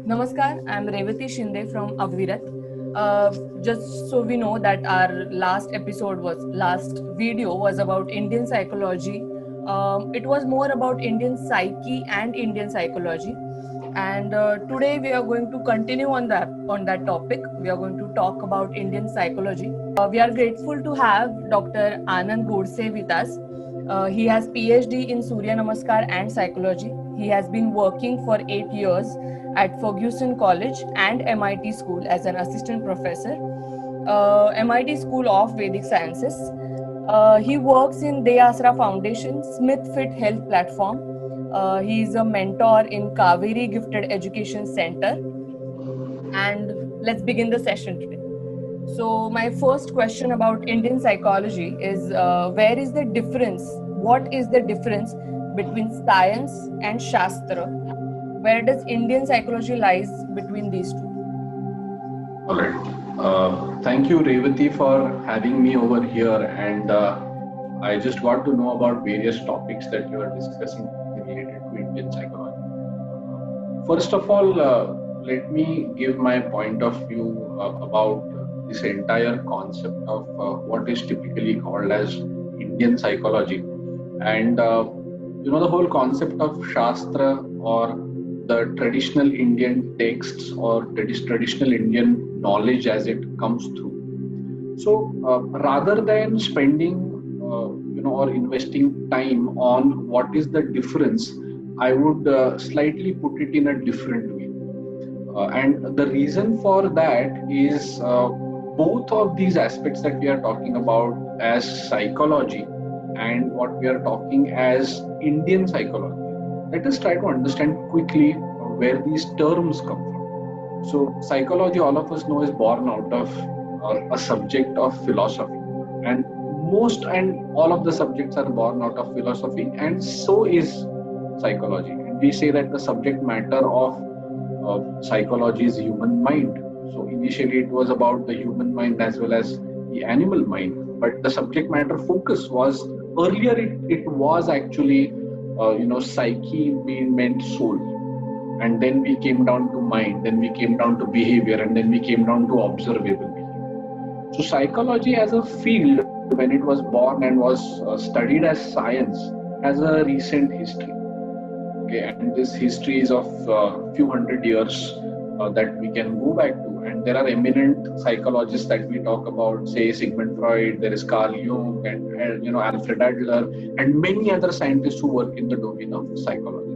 Namaskar, I'm Revati Shinde from Avirat. Just so we know that our last video was about Indian psychology. It was more about Indian psyche and Indian psychology. And today we are going to continue on that topic. We are going to talk about Indian psychology. We are grateful to have Dr. Anand Godse with us. He has PhD in Surya Namaskar and psychology. He has been working for 8 years at Ferguson College and MIT School as an assistant professor, MIT School of Vedic Sciences. He works in Deyasra Foundation, Smithfit Health Platform. He is a mentor in Kaveri Gifted Education Center. And let's begin the session today. So, my first question about Indian psychology is where is the difference? What is the difference between science and Shastra? Where does Indian psychology lies between these two? All right. Thank you, Revati, for having me over here. And I just got to know about various topics that you are discussing related to Indian psychology. First of all, let me give my point of view about this entire concept of what is typically called as Indian psychology. And the whole concept of Shastra or the traditional Indian texts or traditional Indian knowledge as it comes through. So rather than spending, or investing time on what is the difference, I would slightly put it in a different way. And the reason for that is both of these aspects that we are talking about as psychology and what we are talking as Indian psychology. Let us try to understand quickly where these terms come from. So, psychology, all of us know, is born out of a subject of philosophy, and most and all of the subjects are born out of philosophy, and so is psychology. And we say that the subject matter of psychology is human mind. So initially it was about the human mind as well as the animal mind, but the subject matter focus was earlier it was actually psyche meant soul, and then we came down to mind, then we came down to behavior, and then we came down to observable behavior. So psychology as a field, when it was born and was studied as science, has a recent history. Okay, and this history is of few hundred years that we can go back to, and there are eminent psychologists that we talk about, say Sigmund Freud, there is Carl Jung, and Alfred Adler, and many other scientists who work in the domain of psychology.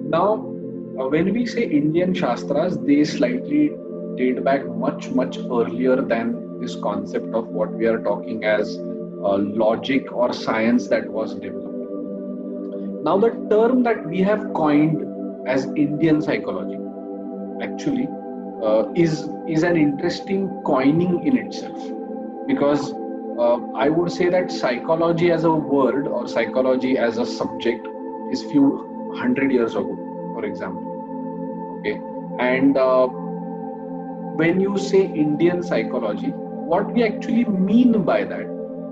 Now, when we say Indian Shastras, they slightly date back much earlier than this concept of what we are talking as logic or science that was developed. Now, the term that we have coined as Indian psychology actually is an interesting coining in itself, because I would say that psychology as a word or psychology as a subject is few hundred years ago, for example. Okay, and when you say Indian psychology, what we actually mean by that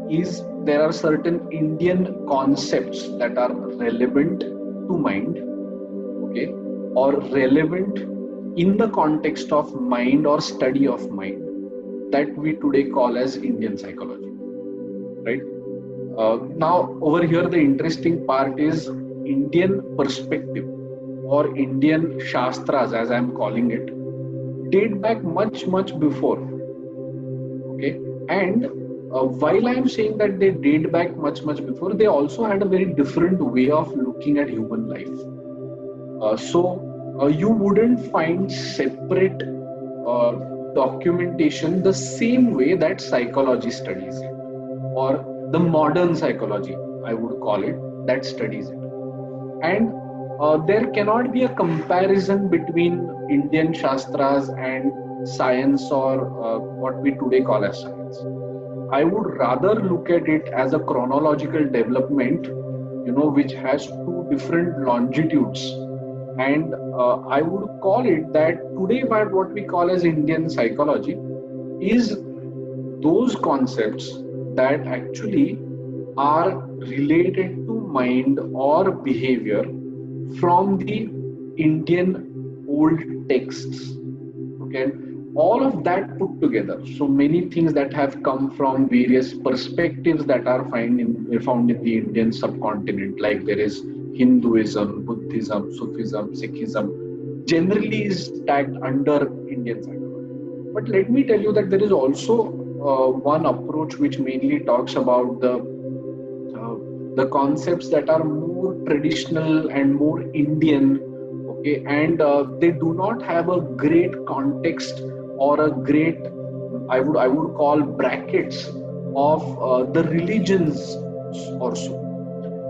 is there are certain Indian concepts that are relevant to mind, okay, or relevant in the context of mind or study of mind, that we today call as Indian psychology, right? Now, over here, the interesting part is Indian perspective or Indian Shastras, as I'm calling it, date back much before. Okay, and while I'm saying that they date back much before, they also had a very different way of looking at human life. So you wouldn't find separate documentation the same way that psychology studies it, or the modern psychology, I would call it, that studies it. And there cannot be a comparison between Indian Shastras and science, or what we today call as science. I would rather look at it as a chronological development, which has two different longitudes. And I would call it that today what we call as Indian psychology is those concepts that actually are related to mind or behavior from the Indian old texts. Okay, all of that put together. So many things that have come from various perspectives that are found in the Indian subcontinent, like there is Hinduism, Buddhism, Sufism, Sikhism, generally is tagged under Indian psychology. But let me tell you that there is also one approach which mainly talks about the concepts that are more traditional and more Indian, okay, and they do not have a great context or a great, I would call brackets of the religions or so.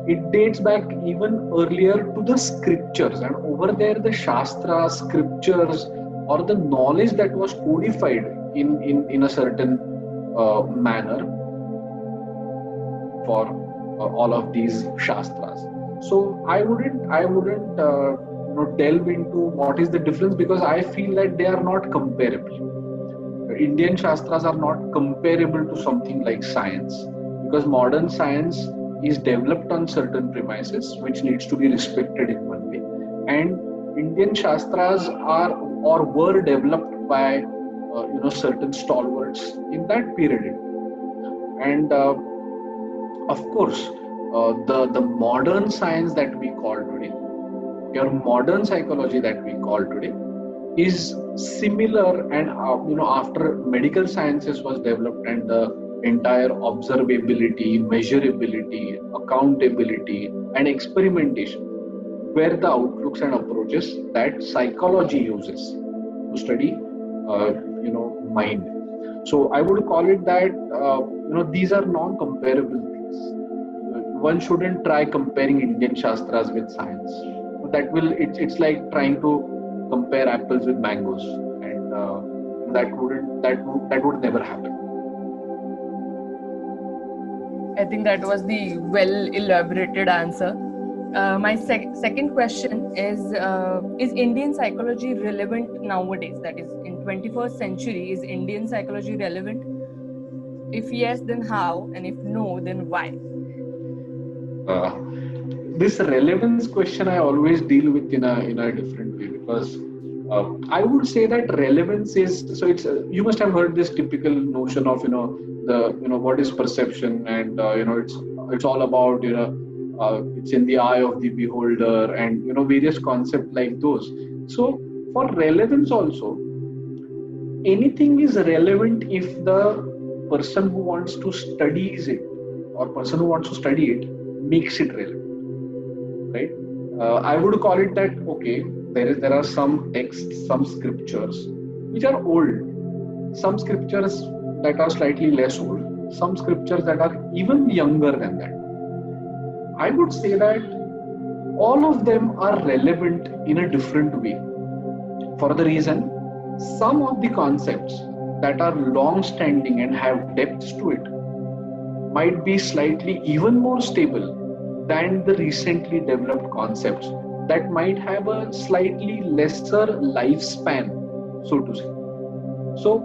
It dates back even earlier to the scriptures, and over there the Shastra scriptures or the knowledge that was codified in a certain manner for all of these shastras. So I wouldn't delve into what is the difference, because I feel that they are not comparable. Indian shastras are not comparable to something like science, because modern science is developed on certain premises which needs to be respected in one way, and Indian shastras are or were developed by certain stalwarts in that period. And of course, the modern science that we call today, your modern psychology that we call today, is similar. And after medical sciences was developed and the entire observability, measurability, accountability, and experimentation were the outlooks and approaches that psychology uses to study mind. So I would call it that these are non-comparable things. One shouldn't try comparing Indian shastras with science. That will it's like trying to compare apples with mangoes, and that would never happen. I think that was the well elaborated answer. My second question is Indian psychology relevant nowadays? That is, in 21st century, is Indian psychology relevant? If yes, then how? And if no, then why? Uh, this relevance question I always deal with in a different way, because I would say that relevance is, so it's you must have heard this typical notion of what is perception, and it's all about it's in the eye of the beholder, and various concepts like those. So for relevance also, anything is relevant if the person who wants to studies it, or person who wants to study it, makes it relevant, right? I would call it that, okay, there are some texts, some scriptures which are old, some scriptures that are slightly less old, some scriptures that are even younger than that. I would say that all of them are relevant in a different way, for the reason some of the concepts that are long standing and have depths to it might be slightly even more stable than the recently developed concepts that might have a slightly lesser lifespan, so to say. So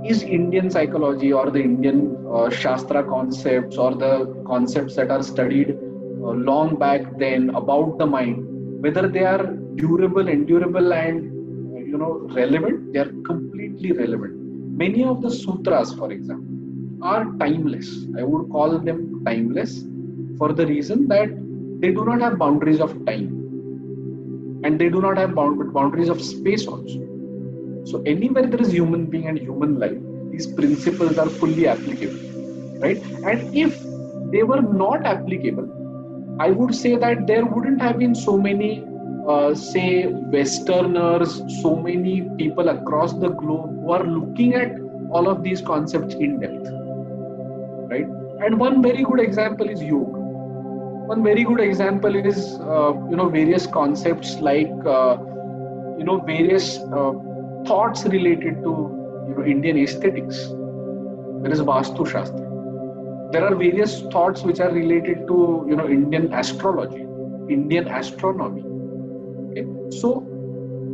is Indian psychology or the Indian Shastra concepts or the concepts that are studied long back then about the mind, whether they are durable, endurable, and relevant? They are completely relevant. Many of the sutras, for example, are timeless. I would call them timeless for the reason that they do not have boundaries of time, and they do not have boundaries of space also. So anywhere there is human being and human life, these principles are fully applicable, right? And if they were not applicable, I would say that there wouldn't have been so many, say, Westerners, so many people across the globe who are looking at all of these concepts in depth, right? And one very good example is yoga. One very good example is, various concepts like, various thoughts related to, Indian aesthetics. There is Vastu Shastra. There are various thoughts which are related to, Indian astrology, Indian astronomy. Okay, so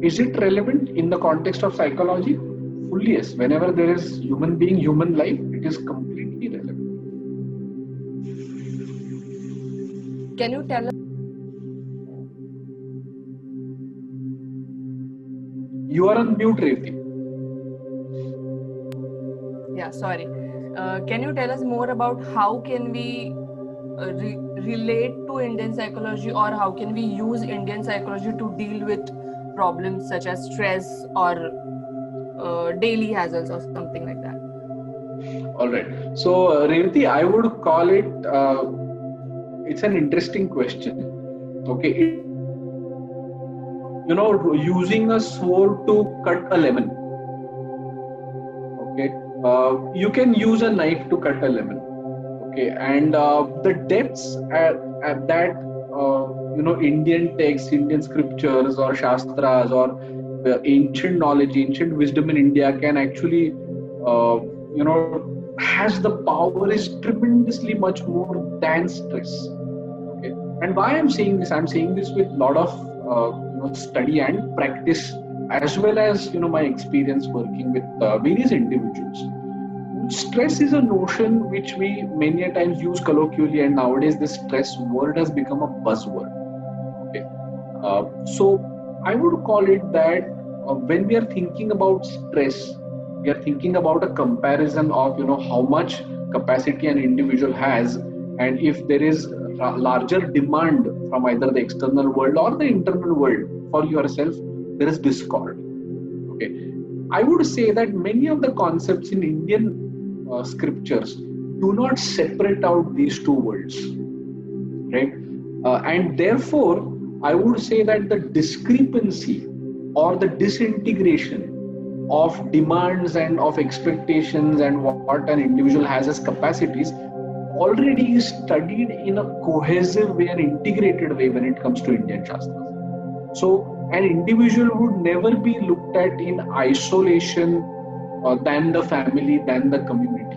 is it relevant in the context of psychology? Fully yes. Whenever there is human being, human life, it is completely relevant. Can you tell us? You are on mute, Revati. Yeah, sorry. Can you tell us more about how can we relate to Indian psychology, or how can we use Indian psychology to deal with problems such as stress or daily hazards or something like that? All right. So, Revati, I would call it, it's an interesting question. Okay. Using a sword to cut a lemon. Okay. You can use a knife to cut a lemon. Okay. And the depths at that, Indian texts, Indian scriptures or Shastras or the ancient knowledge, ancient wisdom in India can actually, has the power is tremendously much more than stress. Okay. And why I'm saying this? I'm saying this with a lot of study and practice, as well as my experience working with various individuals. Stress is a notion which we many a times use colloquially, and nowadays this stress word has become a buzzword. Okay. So I would call it that when we are thinking about stress, we are thinking about a comparison of how much capacity an individual has, and if there is a larger demand from either the external world or the internal world for yourself, there is discord. Okay, I would say that many of the concepts in Indian scriptures do not separate out these two worlds, right? And therefore, I would say that the discrepancy or the disintegration of demands and of expectations and what an individual has as capacities already is studied in a cohesive way and integrated way when it comes to Indian Shastras. So an individual would never be looked at in isolation than the family, than the community,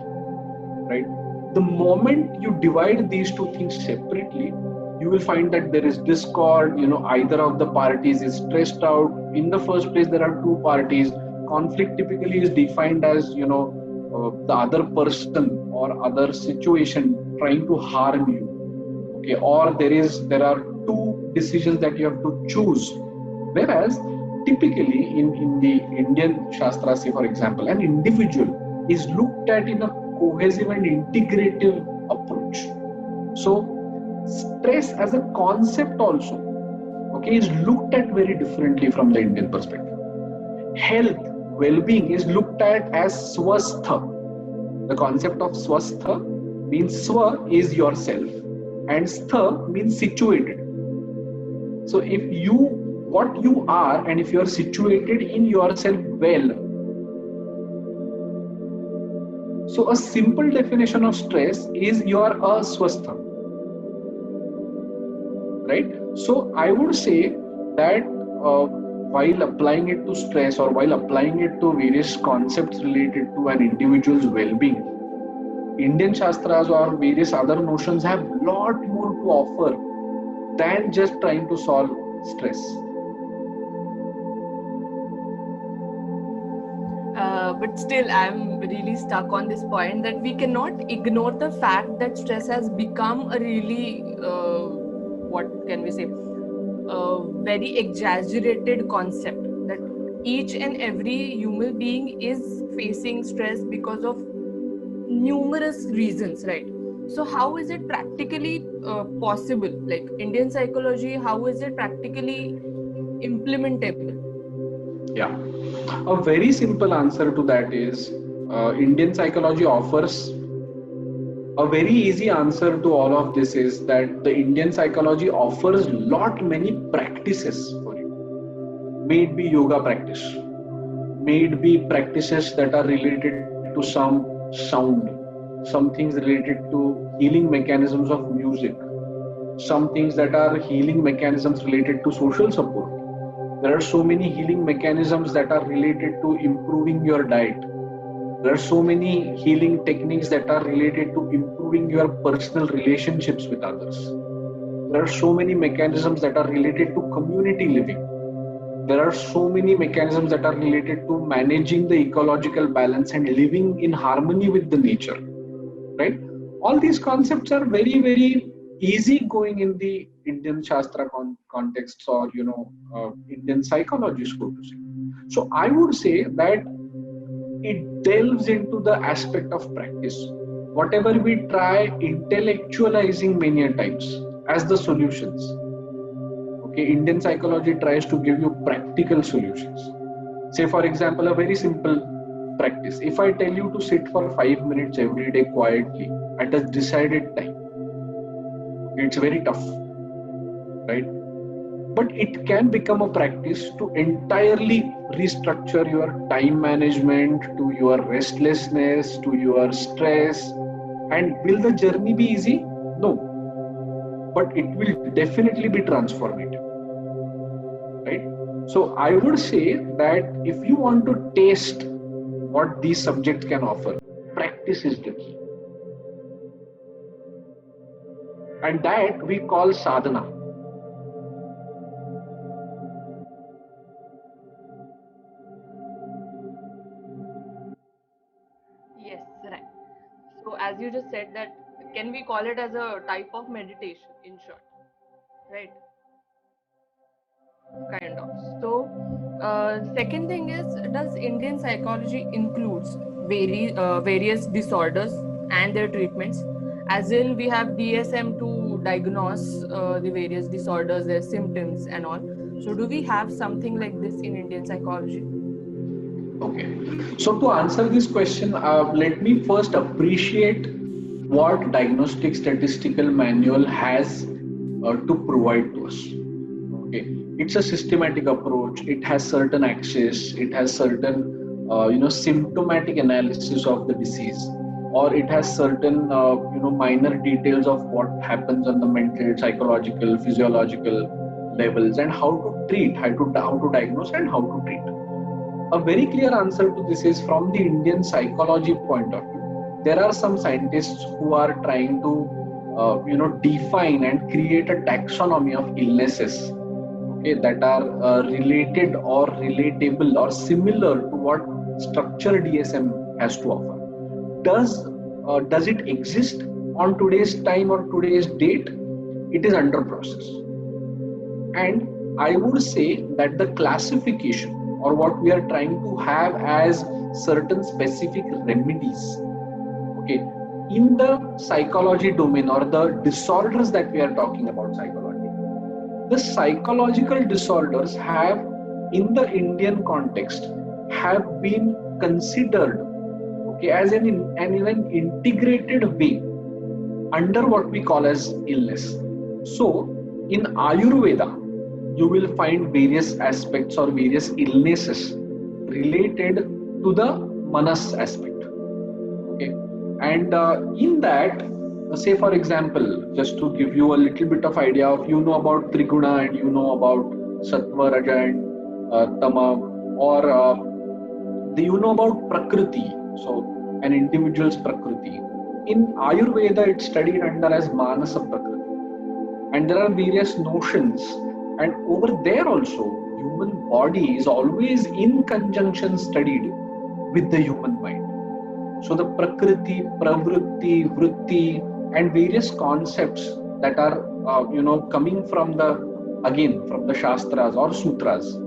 right? The moment you divide these two things separately, you will find that there is discord. Either of the parties is stressed out. In the first place, there are two parties. Conflict typically is defined as the other person or other situation trying to harm you. Okay, or there are two decisions that you have to choose. Whereas typically in the Indian Shastra, say for example, an individual is looked at in a cohesive and integrative approach. So stress as a concept also, okay, is looked at very differently from the Indian perspective. Health, well-being is looked at as swastha. The concept of swastha means swa is yourself and stha means situated. So if what you are, and if you are situated in yourself well. So a simple definition of stress is you are aswastha. Right? So I would say that while applying it to stress or while applying it to various concepts related to an individual's well-being, Indian Shastras or various other notions have a lot more to offer than just trying to solve stress. But still, I'm really stuck on this point that we cannot ignore the fact that stress has become a really, what can we say, very exaggerated concept, that each and every human being is facing stress because of numerous reasons, right? So how is it practically possible? Like Indian psychology, how is it practically implementable? Yeah, a very simple answer to that is Indian psychology offers a very easy answer to all of this is that the Indian psychology offers many practices for you. May it be yoga practice, may it be practices that are related to some sound, some things related to healing mechanisms of music, some things that are healing mechanisms related to social support. There are so many healing mechanisms that are related to improving your diet. There are so many healing techniques that are related to improving your personal relationships with others. There are so many mechanisms that are related to community living. There are so many mechanisms that are related to managing the ecological balance and living in harmony with the nature, right? All these concepts are very, very easy going in the Indian Shastra contexts or, Indian psychology, so to say. So I would say that it delves into the aspect of practice. Whatever we try intellectualizing many a times as the solutions. Okay, Indian psychology tries to give you practical solutions. Say, for example, a very simple practice. If I tell you to sit for 5 minutes every day quietly at a decided time, it's very tough, right? But it can become a practice to entirely restructure your time management, to your restlessness, to your stress. And will the journey be easy? No, but it will definitely be transformative, right? So I would say that if you want to taste what these subjects can offer, practice is the key. And that we call sadhana. Yes, right. So, as you just said, that can we call it as a type of meditation in short, right? Kind of. So, second thing is, does Indian psychology includes various disorders and their treatments? As in, we have DSM to diagnose the various disorders, their symptoms, and all. So, do we have something like this in Indian psychology? Okay. So to answer this question, let me first appreciate what Diagnostic Statistical Manual has to provide to us. Okay, it's a systematic approach. It has certain axes. It has certain symptomatic analysis of the disease, or it has certain minor details of what happens on the mental, psychological, physiological levels, and how to treat, how to diagnose, and how to treat. A very clear answer to this is from the Indian psychology point of view. There are some scientists who are trying to, define and create a taxonomy of illnesses, okay, that are related or relatable or similar to what structure DSM has to offer. Does it exist on today's time or today's date? It is under process, and I would say that the classification or what we are trying to have as certain specific remedies, okay, in the psychology domain or the disorders that we are talking about psychology, the psychological disorders have in the Indian context have been considered, okay, as in an integrated way under what we call as illness. So in Ayurveda, you will find various aspects or various illnesses related to the manas aspect. Okay, and in that, say for example, just to give you a little bit of idea of, you know about Triguna and you know about Sattva, Raja, and Tama, or you know about Prakriti. So an individual's Prakriti. In Ayurveda, it's studied under as Manasa Prakriti, and there are various notions. And over there also, human body is always in conjunction studied with the human mind. So the Prakriti, Pravritti, Vritti, and various concepts that are coming from the Shastras or Sutras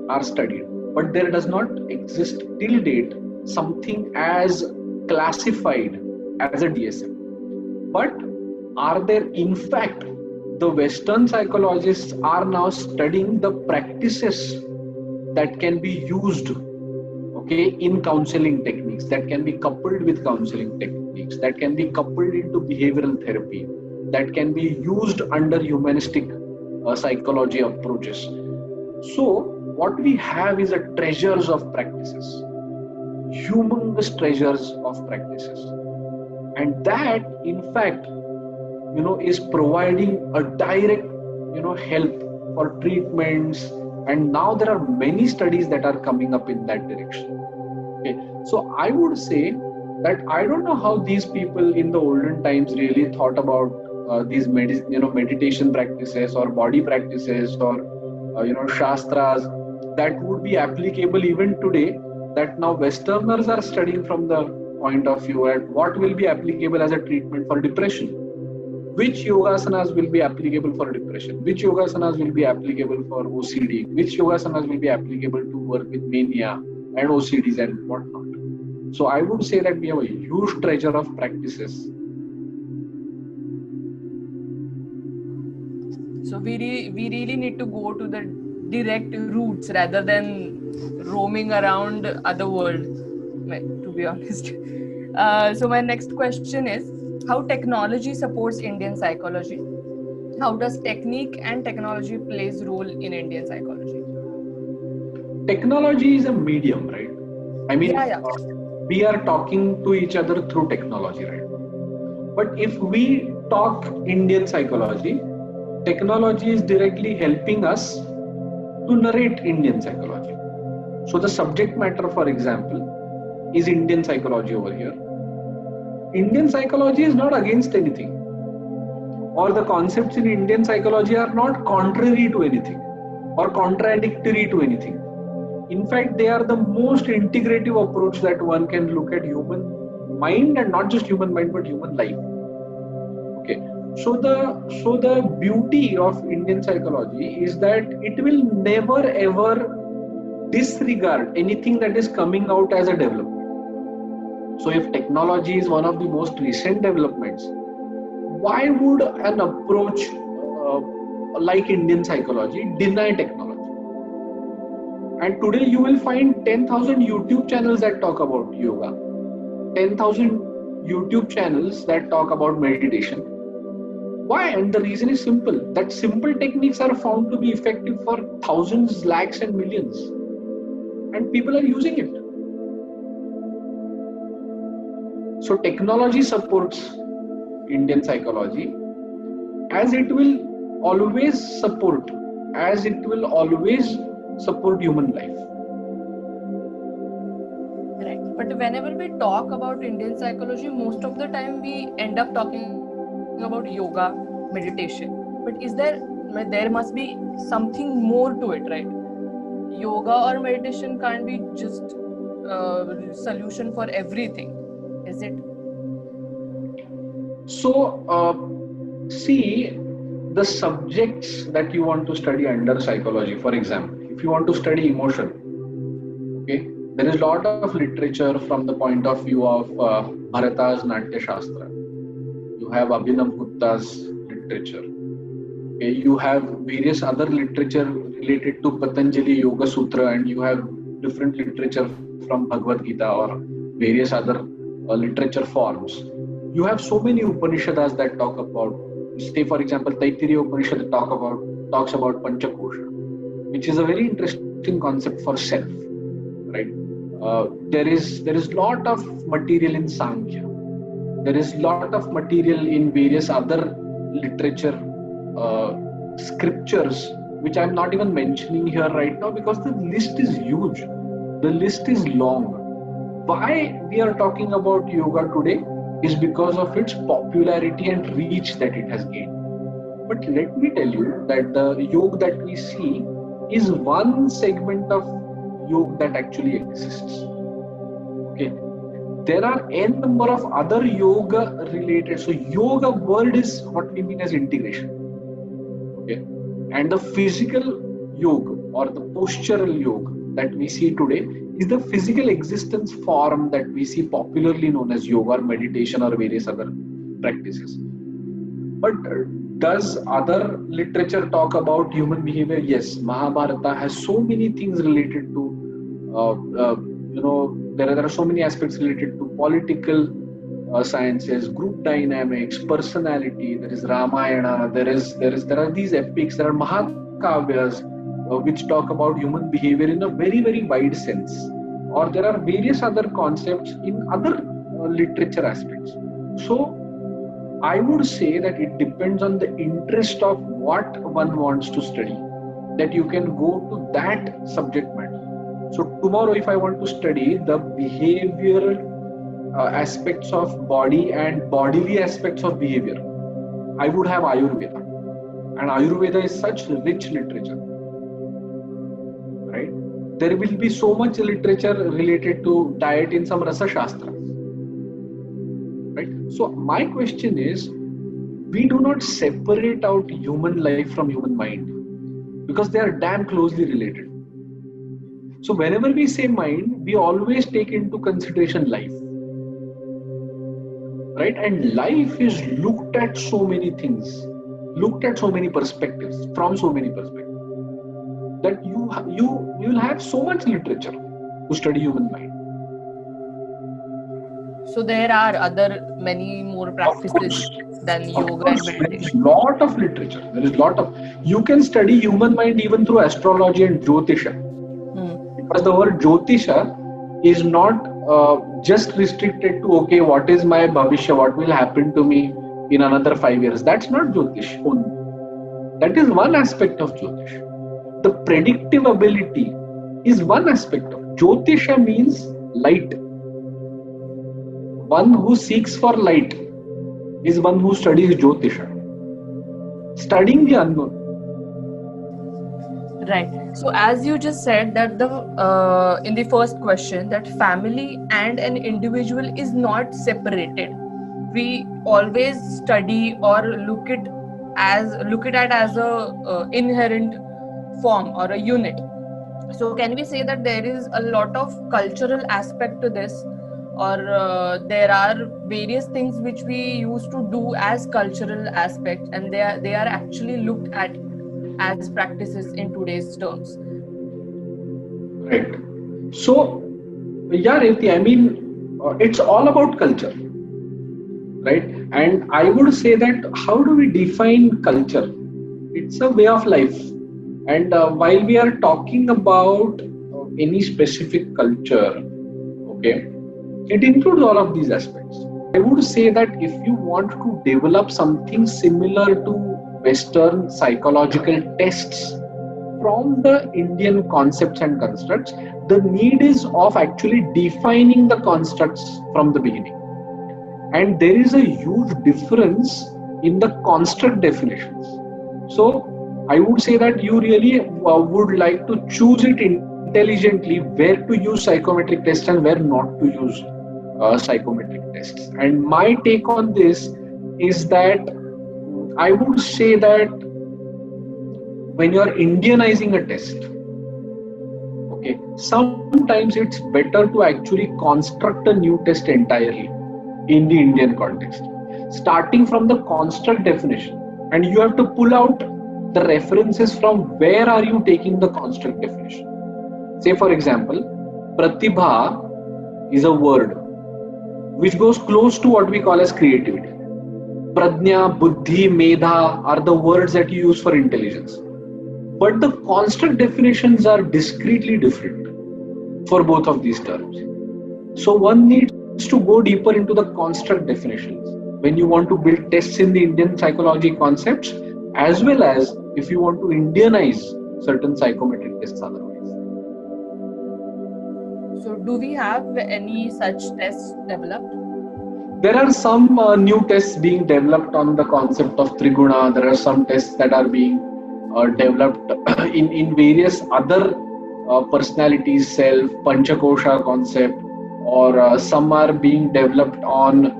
are studied. But there does not exist till date something as classified as a DSM. But are there in fact, the Western psychologists are now studying the practices that can be used, okay, in counseling techniques, that can be coupled with counseling techniques, that can be coupled into behavioral therapy, that can be used under humanistic psychology approaches. So what we have is a treasures of practices, humongous treasures of practices, and that in fact is providing a direct help for treatments. And now there are many studies that are coming up in that direction. Okay, so I would say that I don't know how these people in the olden times really thought about these meditation practices or body practices or shastras that would be applicable even today, that now Westerners are studying from the point of view at what will be applicable as a treatment for depression. which yogasanas will be applicable for depression, which yogasanas will be applicable for OCD, which yogasanas will be applicable to work with mania and OCDs and whatnot. So I would say that we have a huge treasure of practices. So we really need to go to the direct roots rather than roaming around other world, to be honest. So my next question is, how technology supports Indian psychology? How does technique and technology plays role in Indian psychology? Technology is a medium, right? I mean, Yeah. We are talking to each other through technology, right? But if we talk Indian psychology, technology is directly helping us to narrate Indian psychology. So the subject matter, for example, is Indian psychology over here. Indian psychology is not against anything, or the concepts in Indian psychology are not contrary to anything or contradictory to anything. In fact, they are the most integrative approach that one can look at human mind, and not just human mind but human life. Okay, so the beauty of Indian psychology is that it will never ever disregard anything that is coming out as a development. So if technology is one of the most recent developments, why would an approach like Indian psychology deny technology? And today you will find 10,000 YouTube channels that talk about yoga, 10,000 YouTube channels that talk about meditation. Why? And the reason is simple, that simple techniques are found to be effective for thousands, lakhs and millions. And people are using it. So technology supports Indian psychology as it will always support human life. Right. But whenever we talk about Indian psychology, most of the time we end up talking about yoga, meditation. But there must be something more to it, right? Yoga or meditation can't be just a solution for everything, is it? So, see, the subjects that you want to study under psychology, for example, if you want to study emotion, okay, there is a lot of literature from the point of view of Bharata's Natya Shastra. You have Abhinav Gupta's literature. Okay, you have various other literature related to Patanjali Yoga Sutra, and you have different literature from Bhagavad Gita or various other literature forms. You have so many Upanishads that talk about, say for example, Taittiriya Upanishad talks about Panchakosha, which is a very interesting concept for self, right? There is lot of material in Sankhya. There is lot of material in various other literature scriptures, which I'm not even mentioning here right now because the list is huge. The list is long. Why we are talking about yoga today is because of its popularity and reach that it has gained. But let me tell you that the yoga that we see is one segment of yoga that actually exists. Okay, there are n number of other yoga related. So yoga word is what we mean as integration. Okay, and the physical yoga or the postural yoga that we see today is the physical existence form that we see popularly known as yoga or meditation or various other practices. But does other literature talk about human behavior? Yes, Mahabharata has so many things related to, there are so many aspects related to political sciences, group dynamics, personality. There is Ramayana. There are these epics. There are Mahakavyas, which talk about human behavior in a very, very wide sense. Or there are various other concepts in other literature aspects. So I would say that it depends on the interest of what one wants to study, that you can go to that subject matter. So tomorrow, if I want to study the behavioral aspects of body and bodily aspects of behavior, I would have Ayurveda. And Ayurveda is such rich literature, right? There will be so much literature related to diet in some Rasa Shastras, right? So my question is, we do not separate out human life from human mind, because they are damn closely related. So whenever we say mind, we always take into consideration life, right? And life is looked at so many things, looked at so many perspectives, from so many perspectives, that you'll have so much literature to study human mind. So there are many more practices than yoga and There is meditation. lot of literature. There is lot of. You can study human mind even through astrology and Jyotisha. Because the word Jyotisha is not just restricted to, okay, what is my bhavishya, what will happen to me in another 5 years. That's not Jyotish only. That is one aspect of Jyotish. The predictive ability is one aspect of Jyotisha. Means light. One who seeks for light is one who studies Jyotisha. Studying the unknown. Right. So as you just said that the in the first question, that family and an individual is not separated. We always study or look it at as a inherent form or a unit. So can we say that there is a lot of cultural aspect to this, or there are various things which we used to do as cultural aspects, and they are actually looked at as practices in today's terms? Right. So, yeah, Revati, I mean, it's all about culture, right? And I would say that how do we define culture? It's a way of life. And while we are talking about any specific culture, okay, it includes all of these aspects. I would say that if you want to develop something similar to Western psychological tests from the Indian concepts and constructs, the need is of actually defining the constructs from the beginning. And there is a huge difference in the construct definitions. So I would say that you really would like to choose it intelligently where to use psychometric tests and where not to use psychometric tests. And my take on this is that I would say that when you are Indianizing a test, okay, sometimes it's better to actually construct a new test entirely in the Indian context, starting from the construct definition, and you have to pull out the references from where are you taking the construct definition. Say for example, Pratibha is a word which goes close to what we call as creativity. Prajna, Buddhi, Medha are the words that you use for intelligence. But the construct definitions are discretely different for both of these terms. So one needs to go deeper into the construct definitions when you want to build tests in the Indian psychology concepts, as well as if you want to Indianize certain psychometric tests otherwise. So do we have any such tests developed? There are some new tests being developed on the concept of Triguna. There are some tests that are being developed in various other personalities, self, Panchakosha concept, or some are being developed on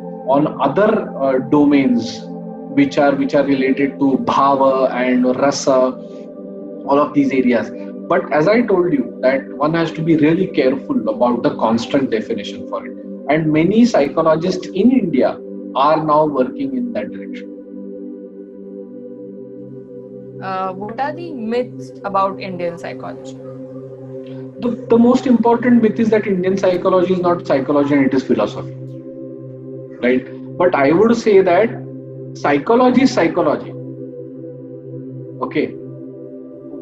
other domains which are related to bhava and rasa, all of these areas. But as I told you, that one has to be really careful about the construct definition for it. And many psychologists in India are now working in that direction. What are the myths about Indian psychology? The most important myth is that Indian psychology is not psychology and it is philosophy, right? But I would say that psychology is psychology. Okay,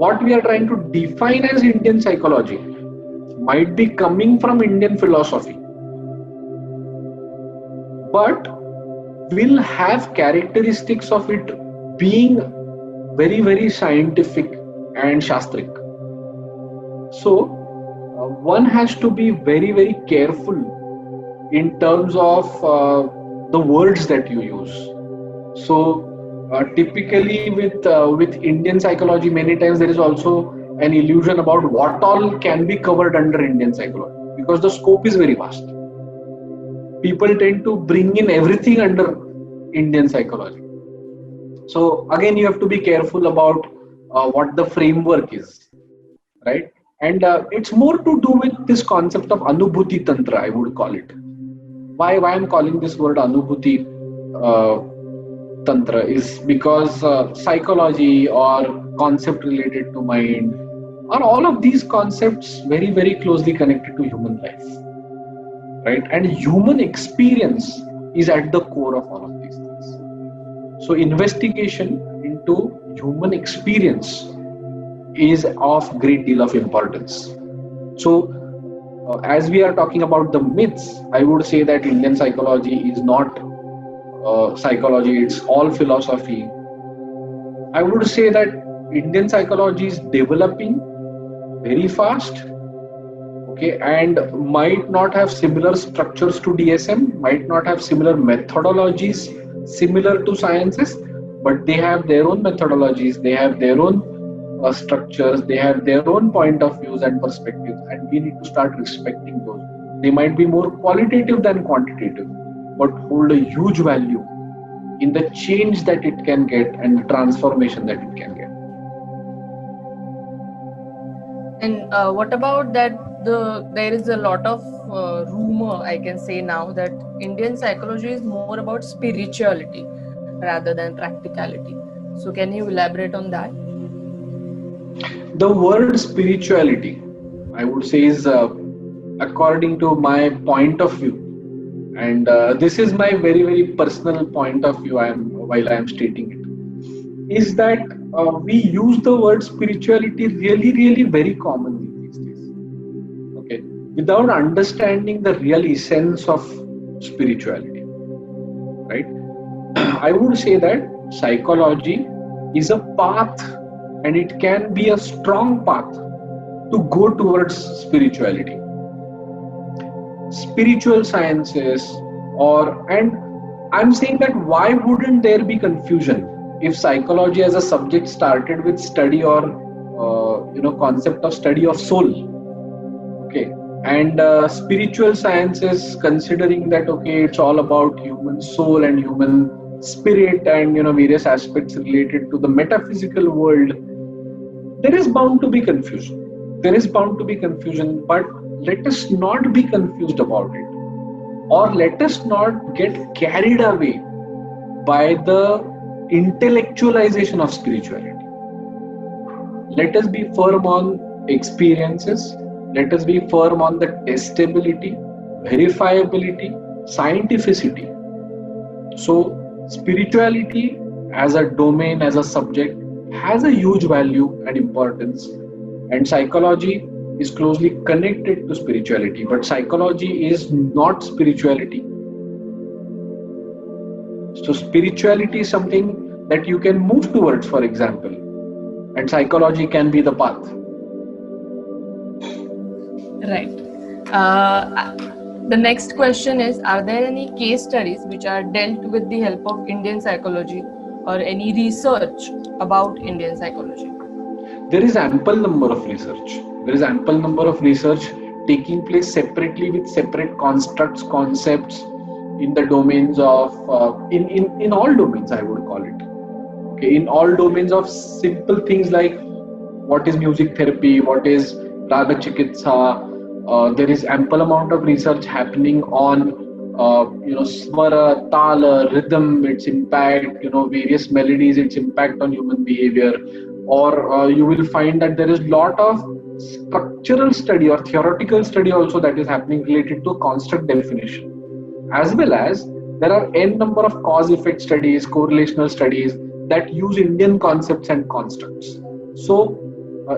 what we are trying to define as Indian psychology might be coming from Indian philosophy, but will have characteristics of it being very, very scientific and shastric. So one has to be very, very careful in terms of the words that you use. So typically with Indian psychology, many times there is also an illusion about what all can be covered under Indian psychology, because the scope is very vast. People tend to bring in everything under Indian psychology. So again, you have to be careful about what the framework is, right? And it's more to do with this concept of Anubhuti Tantra, I would call it. Why I'm calling this word Anubhuti uh, Tantra is because psychology or concept related to mind are all of these concepts very closely connected to human life, right? And human experience is at the core of all of these things. So investigation into human experience is of great deal of importance. So as we are talking about the myths, I would say that Indian psychology is not psychology, it's all philosophy. I would say that Indian psychology is developing very fast, okay, and might not have similar structures to DSM, might not have similar methodologies similar to sciences, but they have their own methodologies, they have their own structures, they have their own point of views and perspectives, and we need to start respecting those. They might be more qualitative than quantitative, but hold a huge value in the change that it can get and the transformation that it can get. And what about that? There is a lot of rumor, I can say now, that Indian psychology is more about spirituality rather than practicality. So can you elaborate on that? The word spirituality, I would say, is according to my point of view, and this is my very personal point of view. While I am stating it, is that we use the word spirituality really very commonly these days. Okay, without understanding the real essence of spirituality, right? I would say that psychology is a path, and it can be a strong path to go towards spirituality. Spiritual sciences, or and I'm saying that why wouldn't there be confusion if psychology as a subject started with study or concept of study of soul, okay, and spiritual sciences considering that okay, it's all about human soul and human spirit and various aspects related to the metaphysical world. There is bound to be confusion. There is bound to be confusion, but let us not be confused about it, or let us not get carried away by the intellectualization of spirituality. Let us be firm on experiences. Let us be firm on the testability, verifiability, scientificity. So spirituality as a domain, as a subject, has a huge value and importance, and psychology is closely connected to spirituality, but psychology is not spirituality. So spirituality is something that you can move towards, for example, and psychology can be the path. Right. The next question is, are there any case studies which are dealt with the help of Indian psychology, or any research about Indian psychology? There is ample number of research. There is ample number of research taking place separately with separate constructs, concepts in the domains of in all domains, I would call it. Okay, in all domains of simple things like what is music therapy, what is raga chikitsa. There is ample amount of research happening on swara, tala, rhythm, its impact, various melodies, its impact on human behavior. Or you will find that there is lot of structural study or theoretical study also that is happening related to construct definition, as well as there are n number of cause effect studies, correlational studies that use Indian concepts and constructs. So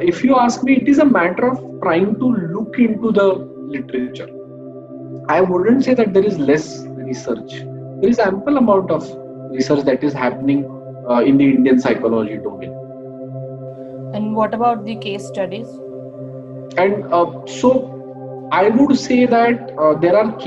if you ask me, it is a matter of trying to look into the literature. I wouldn't say that there is less research. There is ample amount of research that is happening in the Indian psychology domain. And what about the case studies? And so I would say that there are